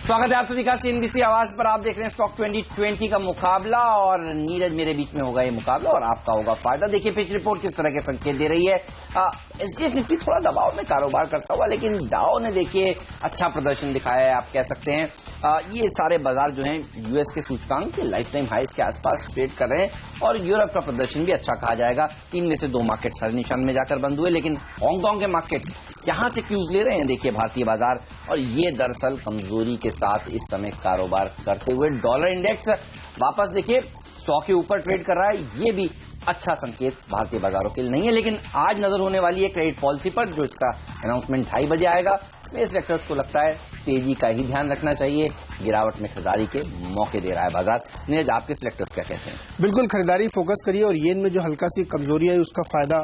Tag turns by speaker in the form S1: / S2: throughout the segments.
S1: स्वागत है आप सभी का सीएनबीसी आवाज पर। आप देख रहे हैं स्टॉक 2020 का मुकाबला और नीरज मेरे बीच में होगा ये मुकाबला और आपका होगा फायदा। देखिए पिच रिपोर्ट किस तरह के संकेत दे रही है। एसडीएफ निफ्टी थोड़ा दबाव में कारोबार करता हुआ, लेकिन डाउ ने देखिए अच्छा प्रदर्शन दिखाया है, आप कह सकते हैं। ये सारे बाजार जो हैं यूएस के सूचकांक के लाइफ टाइम हाइस के आसपास ट्रेड कर रहे हैं और यूरोप का प्रदर्शन भी अच्छा कहा जाएगा। 3 में से 2 मार्केट हर निशान में जाकर बंद हुए, लेकिन हांगकांग के मार्केट यहां से क्यूज ले रहे हैं देखिए भारतीय बाजार, और ये दरअसल कमजोरी के साथ इस समय कारोबार करते हुए डॉलर इंडेक्स वापस देखिए 100 के ऊपर ट्रेड कर रहा है। ये भी अच्छा संकेत भारतीय बाजारों के लिए नहीं है। लेकिन आज नजर होने वाली है क्रेडिट पॉलिसी पर, जो इसका अनाउंसमेंट 2:30 बजे आएगा। मेरे सेक्टर्स को लगता है तेजी का ही ध्यान रखना चाहिए, गिरावट में खरीदारी के मौके दे रहा है बाजार। नीरज आपके सेक्टर्स क्या कहते हैं?
S2: बिल्कुल खरीदारी फोकस करिए और येन में जो हल्का सी कमजोरी है उसका फायदा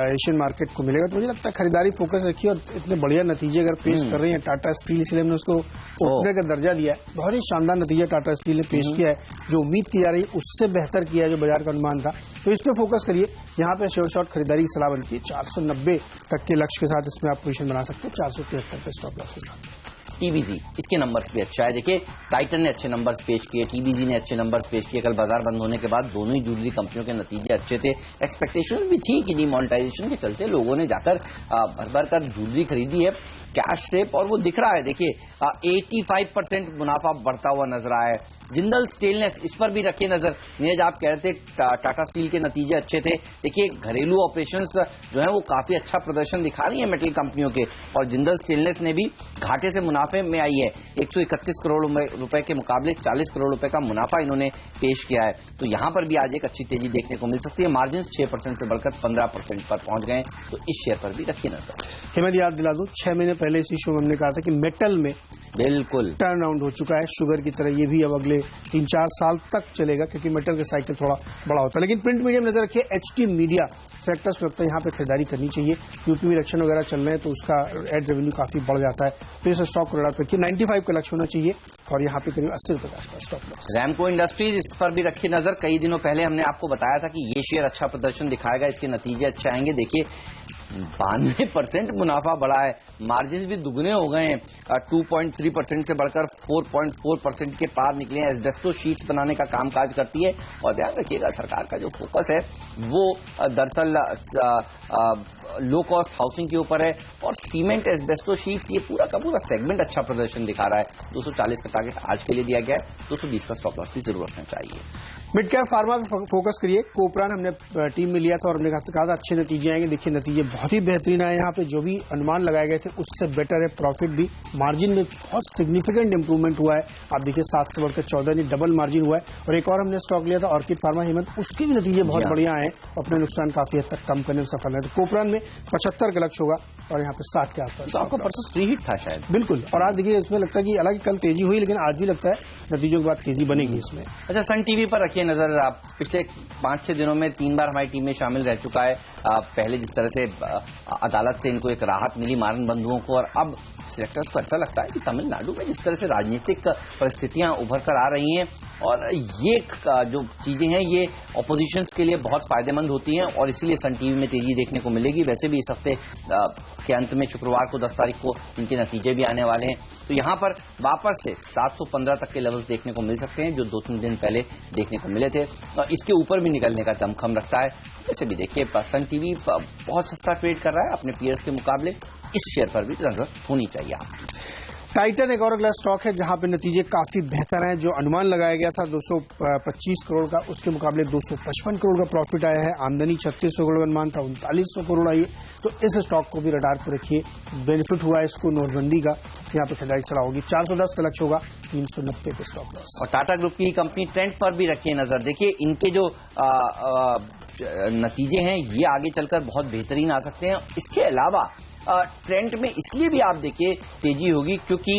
S2: एशियन मार्केट को मिलेगा। तो मुझे लगता है खरीदारी फोकस रखिए और इतने बढ़िया नतीजे अगर पेश कर रही है टाटा स्टील, इसलिए हमने उसको ओपनर का दर्जा दिया है। बहुत ही शानदार नतीजा टाटा स्टील ने पेश किया है, जो उम्मीद की जा रही है उससे बेहतर किया है जो बाजार का अनुमान था। तो इस पर फोकस करिए। यहाँ पे शेयर शॉर्ट खरीदारी की सलाह बनती है। 490 तक के लक्ष्य के साथ इसमें आप पोजीशन बना सकते हैं, 473 पे स्टॉप लॉस के साथ।
S1: टीबीजी इसके नंबर्स भी अच्छा है। देखिए टाइटन ने अच्छे नंबर्स पेश किए, टीबीजी ने अच्छे नंबर्स पेश किए। कल बाजार बंद होने के बाद दोनों ही ज्वेलरी कंपनियों के नतीजे अच्छे थे। एक्सपेक्टेशन भी थी कि डिमोनेटाइजेशन के चलते लोगों ने जाकर भर भर कर ज्वेलरी खरीदी है कैश से, और वो दिख रहा है। देखिए 85% मुनाफा बढ़ता हुआ नजर आया है। जिंदल स्टेनलेस, इस पर भी रखिए नजर। नीरज आप कह रहे थे टाटा स्टील के नतीजे अच्छे थे। देखिए घरेलू ऑपरेशंस जो है वो काफी अच्छा प्रदर्शन दिखा रही है मेटल कंपनियों के, और जिंदल स्टेनलेस ने भी घाटे से मुनाफे में आई है। 131 करोड़ रुपए के मुकाबले 40 करोड़ रुपए का मुनाफा इन्होंने पेश किया है। तो यहां पर भी आज एक अच्छी तेजी देखने को मिल सकती है। मार्जिन 6% से बढ़कर 15% पर पहुंच गए, तो इस शेयर पर भी रखिए नजर।
S2: हेमंत याद दिला दूं, 6 महीने पहले इसी शो में हमने कहा था कि मेटल में
S1: बिल्कुल
S2: टर्न अराउंड हो चुका है। शुगर की तरह ये भी अब अगले 3-4 साल तक चलेगा, क्योंकि मेटल का साइकिल थोड़ा बड़ा होता है। लेकिन प्रिंट मीडिया में नजर रखिए। एचटी मीडिया सेक्टर्स लगता है यहाँ पे खरीदारी करनी चाहिए। यूपी में इलेक्शन वगैरह चल रहे हैं तो उसका एड रेवेन्यू काफी बढ़ जाता है, तो इसे स्टॉक को रखिए। 95 का लक्ष्य होना चाहिए और यहाँ पे करीब 80 रुपए का स्टॉप लॉस।
S1: रैमको इंडस्ट्रीज, इस पर भी रखिए नजर। कई दिनों पहले हमने आपको बताया था कि ये शेयर अच्छा प्रदर्शन दिखाएगा, इसके नतीजे अच्छे आएंगे। देखिए 92% मुनाफा बढ़ा है, मार्जिन भी दुगने हो गए हैं। 2.3% से बढ़कर 4.4% के पार निकले हैं। एस्बेस्टो शीट्स बनाने का कामकाज करती है, और ध्यान रखिएगा सरकार का जो फोकस है वो दरअसल लो कॉस्ट हाउसिंग के ऊपर है, और सीमेंट एस्बेस्टो शीट्स ये पूरा का पूरा सेगमेंट अच्छा प्रदर्शन दिखा रहा है। 240 का टारगेट आज के लिए दिया गया है, 220 का स्टॉप लॉस भी जरूर रखना चाहिए।
S2: मिड कैप फार्मा पे फोकस करिए। कोपरान हमने टीम में लिया था और हमने कहा था अच्छे नतीजे आएंगे। देखिए नतीजे बहुत ही बेहतरीन आए। यहाँ पे जो भी अनुमान लगाए गए थे उससे बेटर है। प्रॉफिट भी, मार्जिन में बहुत सिग्निफिकेंट इंप्रूवमेंट हुआ है। आप देखिए 7 से बढ़कर 14 नहीं डबल मार्जिन हुआ है। और एक और हमने स्टॉक लिया था ऑर्किड फार्मा हेमंत, उसके भी नतीजे बहुत बढ़िया आए, अपने नुकसान काफी हद तक कम करने में सफल है। तो कोपरान में 75 का लक्ष्य होगा और यहाँ पे 60 के आसपास।
S1: तो आपका परचेस फ्री हिट था शायद।
S2: बिल्कुल, और आज देखिए इसमें लगता है कि हालांकि कल तेजी हुई, लेकिन आज भी लगता है नतीजों के बाद तेजी बनेगी इसमें।
S1: अच्छा, सन टीवी पर रखिए नजर। आप पिछले 5-6 दिनों में 3 बार हमारी टीम में शामिल रह चुका है। पहले जिस तरह से अदालत से इनको एक राहत मिली मारन बंधुओं को, और अब सेक्टर्स को ऐसा लगता है कि तमिलनाडु में जिस तरह से राजनीतिक परिस्थितियां उभर कर आ रही हैं, और ये जो चीजें हैं ये ऑपोजिशंस के लिए बहुत फायदेमंद होती हैं, और इसीलिए सन टीवी में तेजी देखने को मिलेगी। वैसे भी इस हफ्ते के अंत में शुक्रवार को 10 तारीख को इनके नतीजे भी आने वाले हैं, तो यहां पर वापस से 715 तक के लेवल्स देखने को मिल सकते हैं, जो 2-3 दिन पहले देखने को मिले थे, और इसके ऊपर भी निकलने का दमखम रखता है। वैसे भी देखिए सन टीवी बहुत सस्ता ट्रेड कर रहा है अपने पीयर्स के मुकाबले, इस शेयर पर भी नजर होनी चाहिए आपकी।
S2: टाइटन एक और अगला स्टॉक है जहां पे नतीजे काफी बेहतर हैं। जो अनुमान लगाया गया था 225 करोड़ का, उसके मुकाबले 255 करोड़ का प्रॉफिट आया है। आमदनी 3600 करोड़ का अनुमान था, 3900 करोड़ आई है। तो इस स्टॉक को भी रडार पर रखिए। बेनिफिट हुआ है इसको नोटबंदी का, यहाँ पे खरीदारी सलाह होगी। 410 का लक्ष्य होगा, 390 पे स्टॉप लॉस।
S1: और टाटा ग्रुप की कंपनी ट्रेंड पर भी रखिए नजर। देखिए इनके जो नतीजे हैं ये आगे चलकर बहुत बेहतरीन आ सकते हैं। इसके अलावा ट्रेंड में इसलिए भी आप देखिए तेजी होगी क्योंकि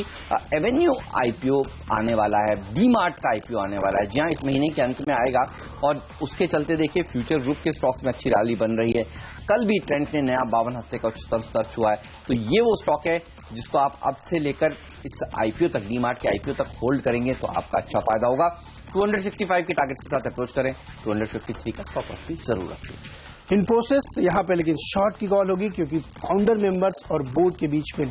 S1: एवेन्यू आईपीओ आने वाला है, डी मार्ट का आईपीओ आने वाला है, जी हाँ, इस महीने के अंत में आएगा, और उसके चलते देखिए फ्यूचर ग्रुप के स्टॉक्स में अच्छी रैली बन रही है। कल भी ट्रेंड ने नया 52 हफ्ते का उच्चतम स्तर छुआ है, तो ये वो स्टॉक है जिसको आप अब से लेकर इस आईपीओ तक, डी मार्ट के आईपीओ तक होल्ड करेंगे तो आपका अच्छा फायदा होगा। 265 के टारगेट के साथ अप्रोच करें, 253 का स्टॉप लॉस भी जरूर रखें।
S2: इन्फोसिस यहाँ पे लेकिन शॉर्ट की कॉल होगी, क्योंकि फाउंडर मेंबर्स और बोर्ड के बीच में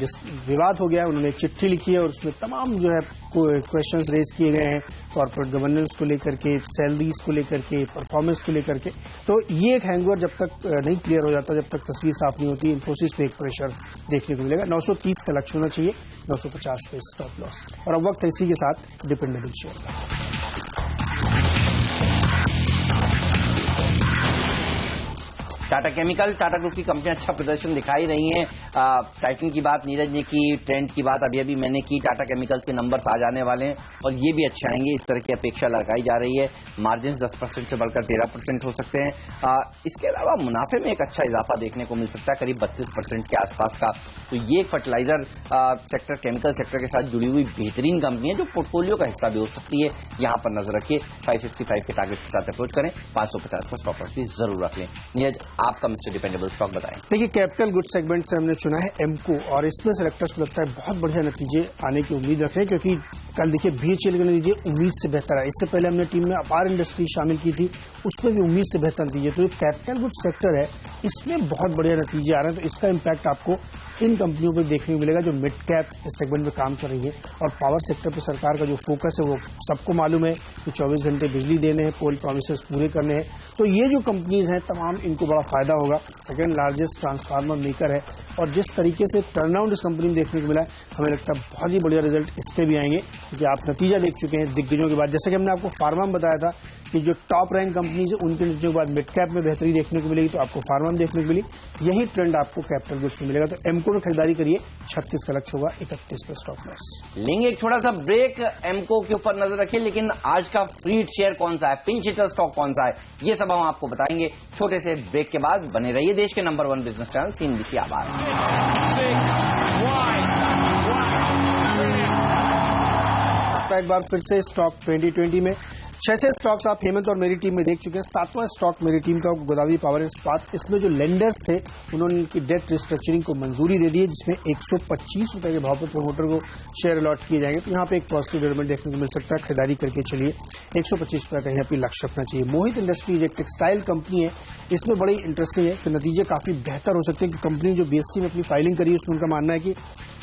S2: विवाद हो गया है। उन्होंने चिट्ठी लिखी है और उसमें तमाम जो है क्वेश्चंस रेज किए गए हैं, कॉर्पोरेट गवर्नेंस को लेकर के, सैलरीज को लेकर के, परफॉर्मेंस को लेकर के। तो ये एक हैंगओवर जब तक नहीं क्लियर हो जाता, जब तक तस्वीर साफ नहीं होती, इन्फोसिस पे एक प्रेशर देखने को मिलेगा। 930 का लक्ष्य होना चाहिए, 950 पे स्टॉप लॉस। और अब वक्त है इसी के साथ डिपेंडेबल शेयर का।
S1: टाटा केमिकल, टाटा ग्रुप की कंपनियां अच्छा प्रदर्शन दिखाई रही हैं। टाइटन की बात नीरज ने की, ट्रेंड की बात अभी मैंने की। टाटा केमिकल्स के नंबर्स आ जाने वाले हैं और ये भी अच्छे आएंगे, इस तरह की अपेक्षा लगाई जा रही है। मार्जिन 10% से बढ़कर 13% हो सकते हैं। इसके अलावा मुनाफे में एक अच्छा इजाफा देखने को मिल सकता है, करीब 32% के आसपास का। तो ये एक फर्टिलाइजर सेक्टर, केमिकल सेक्टर के साथ जुड़ी हुई बेहतरीन कंपनी है जो पोर्टफोलियो का हिस्सा भी हो सकती है। यहां पर नजर रखिए, 565 के टारगेट के साथ अप्रोच करें, 550 का स्टॉप लॉस भी जरूर रख लें। नीरज, आपका मिस्टर डिपेंडेबल स्टॉक बताएं।
S2: देखिए, कैपिटल गुड सेगमेंट से हमने चुना है एमको, और इसमें सेलेक्टर्स को लगता है बहुत बढ़िया नतीजे आने की उम्मीद रख रहे हैं, क्योंकि कल देखिए बीएचईएल के नतीजे उम्मीद से बेहतर है। इससे पहले हमने टीम में अपार इंडस्ट्री शामिल की थी, उसमें भी उम्मीद से बेहतर नतीजे। तो ये कैपिटल गुड सेक्टर है, इसमें बहुत बढ़िया नतीजे आ रहे हैं। तो इसका इम्पैक्ट आपको इन कंपनियों पर देखने को मिलेगा जो मिड कैप सेगमेंट में काम कर रही है। और पावर सेक्टर पर सरकार का जो फोकस है वो सबको मालूम है कि 24 घंटे बिजली देने हैं, पोल प्रॉमिसेस पूरे करने हैं। तो ये जो कंपनीज हैं तमाम, इनको बड़ा फायदा होगा। सेकेंड लार्जेस्ट ट्रांसफार्मर मेकर है, और जिस तरीके से टर्नआउट इस कंपनी में देखने को मिला है, हमें लगता है बहुत ही बढ़िया रिजल्ट इसके भी आएंगे, क्योंकि आप नतीजा देख चुके हैं दिग्गजों के बाद। जैसे कि हमने आपको फार्मा में बताया था कि जो टॉप रैंक कंपनीज है उनके नतीजों के बाद मिड कैप में बेहतरी देखने को मिलेगी, तो आपको फार्मा में देखने को मिली। यही ट्रेंड आपको कैपिटल गुड्स में मिलेगा। तो एमको में खरीदारी करिए, 36 का लक्ष्य होगा, 31 पे स्टॉप लॉस।
S1: लेंगे एक छोटा सा ब्रेक, एमको के ऊपर नजर रखिए। लेकिन आज का फ्री शेयर कौन सा है, पिंच हिटर स्टॉक कौन सा है, ये सब हम आपको बताएंगे छोटे से ब्रेक के बाद। बने रहिए देश के नंबर 1 बिजनेस चैनल CNBC आवाज।
S2: एक बार फिर से स्टॉक 2020 में 6 स्टॉक्स आप हेमंत और मेरी टीम में देख चुके हैं। 7वां स्टॉक मेरी टीम का गोदावरी पावर एंड इस्पात। इसमें जो लेंडर्स थे उन्होंने इनकी डेट रिस्ट्रक्चरिंग को मंजूरी दे दी है, जिसमें 125 रुपए के भाव पर प्रमोटर को शेयर अलॉट किए जाएंगे। तो यहाँ पे एक पॉजिटिव डेवलपमेंट देखने को मिल सकता है। खरीदारी करके चलिए, 125 रुपए का यहाँ पे लक्ष्य रखना चाहिए। मोहित इंडस्ट्रीज एक टेक्सटाइल कंपनी है, इसमें बड़ी इंटरेस्टिंग है, इसके नतीजे काफी बेहतर हो सकते हैं। कंपनी जो BSE में अपनी फाइलिंग करी है उसमें उनका मानना है कि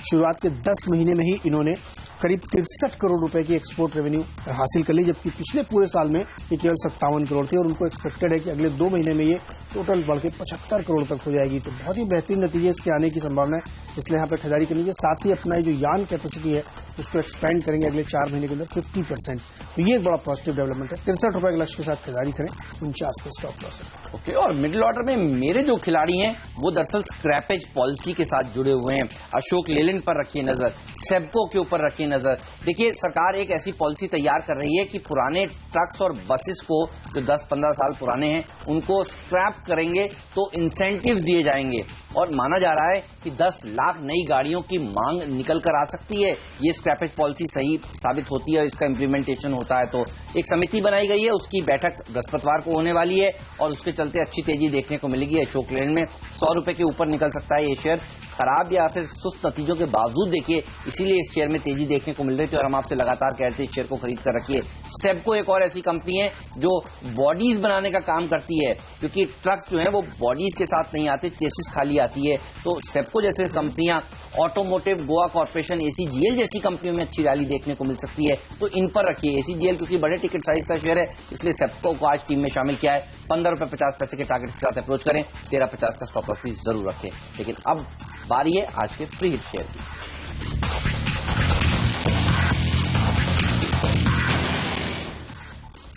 S2: शुरुआत के 10 महीने में ही इन्होंने करीब 63 करोड़ रुपए की एक्सपोर्ट रेवेन्यू हासिल कर ली, जबकि पिछले पूरे साल में ये केवल 57 करोड़ थी। और उनको एक्सपेक्टेड है कि अगले 2 महीने में ये टोटल बढ़ के 75 करोड़ तक हो जाएगी। तो बहुत ही बेहतरीन नतीजे इसके आने की संभावना है, इसलिए यहाँ पे खरीदारी करनी चाहिए। साथ ही अपना जो यान कैपेसिटी है उसको एक्सपेंड करेंगे अगले 4 महीने के अंदर 50%। तो ये एक बड़ा पॉजिटिव डेवलपमेंट है। 63 रुपए के लक्ष्य के साथ खरीदारी करें, 49 पे स्टॉप लॉस।
S1: ओके, और मिडिल ऑर्डर में मेरे जो खिलाड़ी हैं वो दरअसल स्क्रैपेज पॉलिसी के साथ जुड़े हुए हैं। अशोक लेलैंड पर रखिए नजर, सेबको के ऊपर रखिए नजर। देखिए, सरकार एक ऐसी पॉलिसी तैयार कर रही है कि पुराने ट्रक्स और बसेस को जो 10-15 साल पुराने हैं उनको स्क्रैप करेंगे तो इंसेंटिव दिए जाएंगे। और माना जा रहा है कि 10 लाख नई गाड़ियों की मांग निकल कर आ सकती है, ये स्क्रैपेज पॉलिसी सही साबित होती है, इसका इंप्लीमेंटेशन होता है। तो एक समिति बनाई गई है, उसकी बैठक बृहस्पतिवार को होने वाली है और उसके चलते अच्छी तेजी देखने को मिलेगी। अशोक लेलैंड में 100 रुपए के ऊपर निकल सकता है ये शेयर। खराब या फिर सुस्त नतीजों के बावजूद देखिए, इसीलिए इस शेयर में तेजी देखने को मिल रही थी और हम आपसे लगातार कहते हैं इस शेयर को खरीद कर रखिए। सेबको एक और ऐसी कंपनी है जो बॉडीज बनाने का काम करती है, क्योंकि ट्रक्स जो है वो बॉडीज के साथ नहीं आते, चेसिस खाली आती है। तो सेबको जैसे कंपनियां, ऑटोमोटिव, गोवा कॉर्पोरेशन, ACGL जैसी कंपनियों में अच्छी रैली देखने को मिल सकती है, तो इन पर रखिए। ACGL क्योंकि बड़े टिकट साइज का शेयर है, इसलिए सेबको को आज टीम में शामिल किया है। 15 रुपए 50 पैसे के टारगेट के साथ अप्रोच करें, 13.50 का स्टॉप लॉस भी जरूर रखें। लेकिन अब बारी है आज के फ्री हिट शेयर की।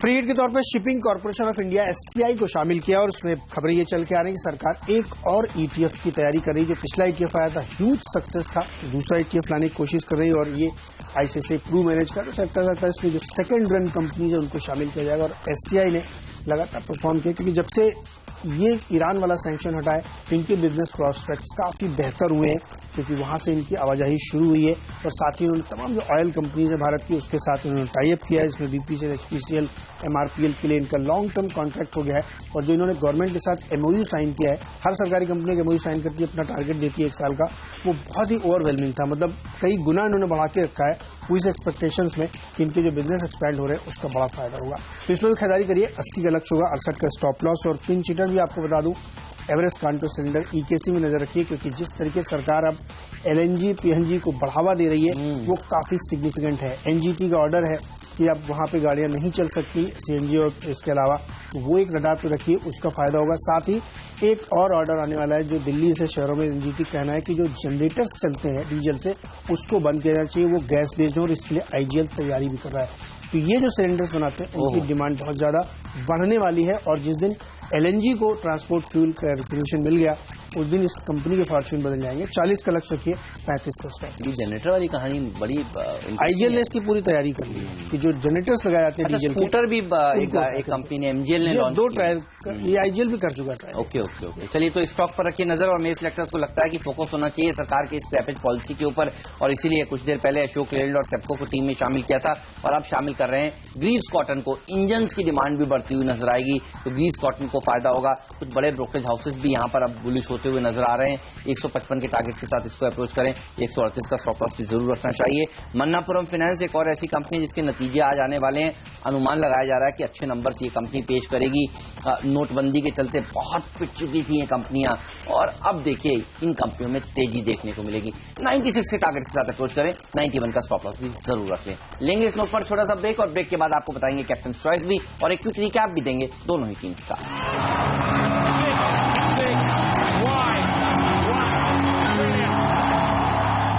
S2: फ्री हिट के तौर पर shipping corporation of India SCI को शामिल किया, और उसमें खबरें ये चल के आ रही है कि सरकार एक और ETF की तैयारी कर रही है। जो पिछला ETF आया था ह्यूज सक्सेस था, दूसरा ETF लाने की कोशिश कर रही है, और ये ICICI प्रू मैनेज का जो सेक्टर रहता है, इसमें जो सेकंड रन कंपनीज है उनको शामिल किया जाएगा। और SCI ने लगातार परफॉर्म किया, क्योंकि जब से ये ईरान वाला सैंक्शन हटा है, इनके बिजनेस प्रॉस्पेक्ट्स काफी बेहतर हुए हैं, क्योंकि वहां से इनकी आवाजाही शुरू हुई है। और साथ ही उन्होंने तमाम जो ऑयल कंपनीज है भारत की, उसके साथ उन्होंने टाई अप किया है, जिसमें BPCL, HPCL, MRPL के लिए इनका लॉन्ग टर्म कॉन्ट्रैक्ट हो गया है। और जो इन्होंने गवर्नमेंट के साथ MOU साइन किया है, हर सरकारी कंपनी का MOU साइन करती है, अपना टारगेट देती है 1 साल का, वो बहुत ही ओवरवेलमिंग था। मतलब कई गुना इन्होंने बढ़ा के रखा है पूरी एक्सपेक्टेशंस में कि इनके जो बिजनेस एक्सपैंड हो रहे हैं उसका बड़ा फायदा होगा। तो इसमें भी खरीदारी करिए, 80 का लक्ष्य होगा, 68 का स्टॉप लॉस। और पिंच हिटर भी आपको बता दूं, एवरेस्ट कांटो सिलेंडर EKC में नजर रखिए, क्योंकि जिस तरीके से सरकार अब LNG PNG को बढ़ावा दे रही है वो काफी सिग्निफिकेंट है। NGT का ऑर्डर है कि अब वहां पे गाड़ियां नहीं चल सकती CNG और इसके अलावा, तो वो एक रडार पे रखिए, उसका फायदा होगा। साथ ही एक और ऑर्डर आने वाला है जो दिल्ली से शहरों में NGT कहना है कि जो जनरेटर्स चलते हैं डीजल से उसको बंद किया जाना चाहिए, वो गैस बेस्ड हो, और इसके लिए IGL तैयारी भी कर रहा है। तो ये जो सिलेंडर्स बनाते हैं उनकी डिमांड बहुत ज्यादा बढ़ने वाली है, और जिस दिन LNG को ट्रांसपोर्ट फ्यूल का रिजर्वेशन मिल गया उस दिन इस कंपनी के फॉर्च्यून बदल जाएंगे। 40 का लक्ष्य रखिए, 35 का स्टॉक।
S1: ये जनरेटर वाली कहानी बड़ी
S2: IGL ने इसकी पूरी तैयारी कर ली है कि जो जनरेटर्स लगाए जाते हैं डीजल के,
S1: स्कूटर भी एक कंपनी ने MGL ने लॉन्च
S2: 2 ट्रायल, ये IGL भी कर चुका है ट्रायल।
S1: ओके। चलिए, तो स्टॉक पर रखिए नजर, और मेरे सिलेक्टर्स को लगता है कि फोकस होना चाहिए सरकार की स्क्रैपेज पॉलिसी के ऊपर, और इसीलिए कुछ देर पहले अशोक लेलैंड और सेप्को को टीम में शामिल किया था, और अब शामिल कर रहे हैं ग्रीव्स कॉटन को। इंजन की डिमांड भी बढ़ती हुई नजर आएगी, तो ग्रीव्स कॉटन को फायदा होगा। कुछ बड़े ब्रोकरेज हाउसेस भी यहां पर अब बुलिश होते हुए नजर आ रहे हैं। 155 के टारगेट के साथ इसको अप्रोच करें, 138 का स्टॉप लॉस भी जरूर रखना चाहिए। मन्नापुरम फाइनेंस एक और ऐसी कंपनी जिसके नतीजे आज आने वाले हैं। अनुमान लगाया जा रहा है कि अच्छे नंबर से ये कंपनी पेश करेगी। नोटबंदी के चलते बहुत पिट चुकी थी ये कंपनियां, और अब देखिए इन कंपनियों में तेजी देखने को मिलेगी। 96 के टारगेट के साथ अप्रोच करें, 91 का स्टॉप लॉस भी जरूर रख लें। लेंगे इस नोट पर छोटा सा ब्रेक, और ब्रेक के बाद आपको बताएंगे कैप्टन चॉइस भी, और एक क्विक रिकैप भी देंगे दोनों ही टीम का।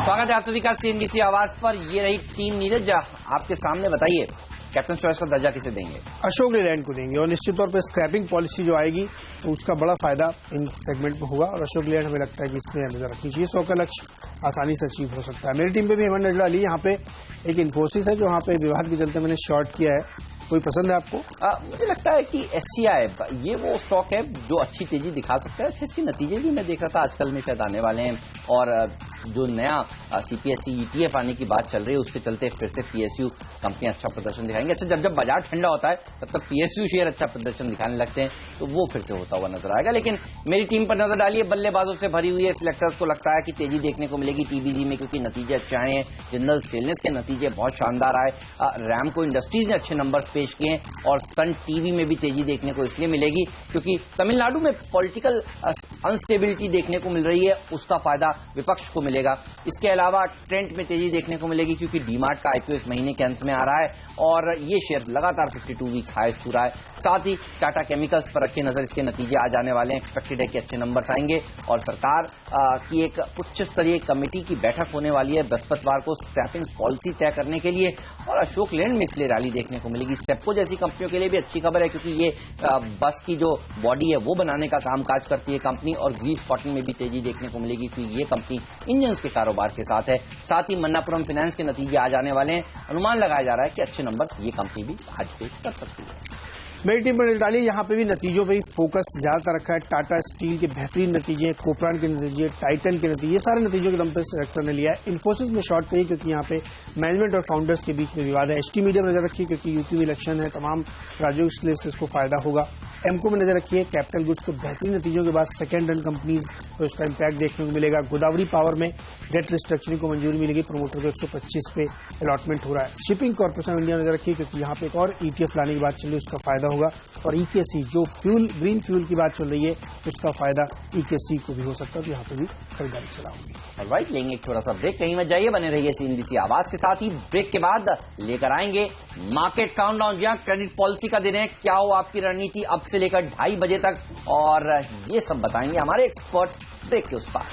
S1: स्वागत है आप सभी का CNBC आवाज पर। ये रही टीम। नीरज, आपके सामने बताइए कैप्टन चॉइस का दर्जा किसे देंगे?
S2: अशोक लेलैंड को देंगे, और निश्चित तौर पर स्क्रैपिंग पॉलिसी जो आएगी तो उसका बड़ा फायदा इन सेगमेंट में होगा, और अशोक लेलैंड हमें लगता है कि इसमें नजर रखनी चाहिए। 100 का लक्ष्य आसानी से अचीव हो सकता है। मेरी टीम पे भी हमने नजर डाली। यहाँ पे एक इन्फोसिस है जो यहाँ पे विवाद के चलते मैंने शॉर्ट किया है। कोई पसंद है आपको?
S1: मुझे लगता है कि SCI ये वो स्टॉक है जो अच्छी तेजी दिखा सकता है। अच्छे इसके नतीजे भी मैं देख रहा था आजकल में शायद आने वाले हैं, और जो नया CPSE ETF आने की बात चल रही है उसके चलते फिर से PSU कंपनियां अच्छा प्रदर्शन दिखाएंगे। अच्छा, जब बाजार ठंडा होता है तब तक PSU शेयर अच्छा प्रदर्शन दिखाने लगते हैं, तो वो फिर से होता हुआ नजर आएगा। लेकिन मेरी टीम पर नजर डालिए, बल्लेबाजों से भरी हुई है। सिलेक्टर्स को लगता है कि तेजी देखने को मिलेगी TBD में, क्योंकि नतीजे अच्छे आए हैं। जिंदल स्टेनलेस के नतीजे बहुत शानदार आए। रैमको इंडस्ट्रीज ने अच्छे नंबर पेश किए हैं, और सन टीवी में भी तेजी देखने को इसलिए मिलेगी क्योंकि तमिलनाडु में पॉलिटिकल अनस्टेबिलिटी देखने को मिल रही है, उसका फायदा विपक्ष को मिलेगा। इसके अलावा ट्रेंट में तेजी देखने को मिलेगी क्योंकि डीमार्ट का IPO इस महीने के अंत में आ रहा है, और ये शेयर लगातार 52 वीक्स हाई छू रहा है। साथ ही टाटा केमिकल्स पर रखिए नजर, इसके नतीजे आ जाने वाले हैं। एक्सपेक्टेड है कि अच्छे नंबर आएंगे, और सरकार की एक उच्च स्तरीय कमेटी की बैठक होने वाली है बृहस्पतिवार को स्क्रैपिंग पॉलिसी तय करने के लिए, और अशोक लेलैंड में इसलिए रैली देखने को मिलेगी। सेप्को जैसी कंपनियों के लिए भी अच्छी खबर है, क्योंकि ये बस की जो बॉडी है वो बनाने का कामकाज करती है कंपनी, और ग्रीव्स कॉटन में भी तेजी देखने को मिलेगी क्योंकि ये कंपनी इंजन्स के कारोबार के साथ है। साथ ही मन्नापुरम फाइनेंस के नतीजे आ जाने वाले हैं। अनुमान लगाया जा रहा है कि अच्छे नंबर ये कंपनी भी आज पेश कर सकती है।
S2: मेरी टीम पर डाली, यहाँ पे भी नतीजों पे ही फोकस ज्यादातर रखा है। टाटा स्टील के बेहतरीन नतीजे, कोपरान के नतीजे, टाइटन के नतीजे, सारे नतीजों के दम पे सेलेक्टर ने लिया है। इन्फोसिस में शॉर्ट करिए क्योंकि यहाँ पे मैनेजमेंट और फाउंडर्स के बीच में विवाद है। HT मीडिया में नजर रखिए क्योंकि यूपी में इलेक्शन है, तमाम राज्यों के लिए इसको फायदा होगा। एमको में नजर रखिए, कैपिटल गुड्स को बेहतरीन नतीजों के बाद सेकेंड रन कंपनीज तो उसका इम्पैक्ट देखने को मिलेगा। गोदावरी पावर में डेट रिस्ट्रक्चरिंग को मंजूरी मिलेगी, प्रोमोटर को 125 पे अलॉटमेंट हो रहा है। शिपिंग कॉर्पोरेशन ऑफ इंडिया नजर रखिए क्योंकि यहाँ पे एक और ETF लाने की बात चल रही है, उसका फायदा होगा। और EKC जो फ्यूल ग्रीन फ्यूल की बात चल रही है उसका फायदा EKC को भी हो सकता है, तो यहाँ पे भी खरीदारी चलाऊंगी।
S1: ऑलराइट, लेंगे एक थोड़ा सा ब्रेक, कहीं मत जाइए, बने रहिए CNBC आवाज के साथ ही। ब्रेक के बाद लेकर आएंगे मार्केट काउंटडाउन, जहां क्रेडिट पॉलिसी का दिन है, क्या हो आपकी रणनीति अब से लेकर 2:30 बजे तक, और ये सब बताएंगे हमारे एक्सपर्ट ब्रेक के उस पार।